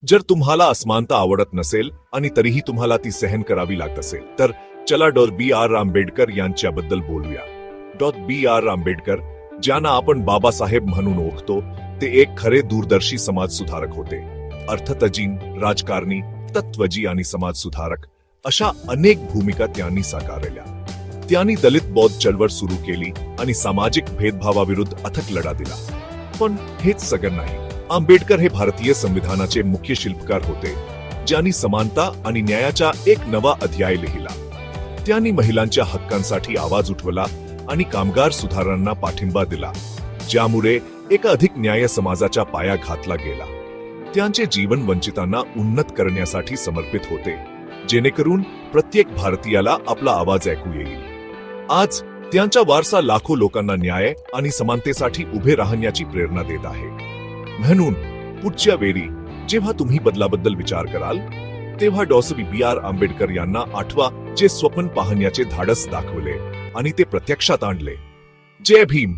जर तुम्हाला असमानता आवडत नसेल आणि तरीही तुम्हाला ती सहन करावी लागत असेल तर चला बी.आर. आंबेडकर यांच्याबद्दल बोलूया. बी.आर. आंबेडकर, ज्यांना आपण बाबासाहेब म्हणून ओळखतो, ते एक खरे दूरदर्शी समाज सुधारक होते. अर्थतज्ञ, राजकारणी, तत्वजी आणि समाज सुधारक अशा अनेक भूमिका त्यांनी साकारल्या. त्यांनी दलित बौद्ध चळवळ सुरू केली आणि सामाजिक भेदभावाविरुद्ध अथक लढा दिला. पण हेच सगळं नाही. आंबेडकर हे भारतीय संविधानाचे मुख्य शिल्पकार होते, ज्यांनी समानता आणि न्यायाचा एक नवा अध्याय लिहिला. त्यांनी महिलांच्या हक्कांसाठी आवाज उठवला आणि कामगार सुधारणांना पाठिंबा दिला, ज्यामुळे एका अधिक न्याय समाजाचा पाया घातला गेला. त्यांचे जीवन वंचितांना उन्नत करण्यासाठी समर्पित होते, जेणेकरून प्रत्येक भारतीयाला आपला आवाज ऐकू येईल. आज त्यांचा वारसा लाखो लोकांना न्याय आणि समानतेसाठी उभे राहण्याची प्रेरणा देत आहे. म्हणून पुढच्या वेळी जेव्हा तुम्ही बदलाबद्दल विचार कराल, तेव्हा बी.आर. आंबेडकर यांना आठवा, जे स्वप्न पाहण्याचे धाडस दाखवले आणि ते प्रत्यक्षात आणले. जय भीम.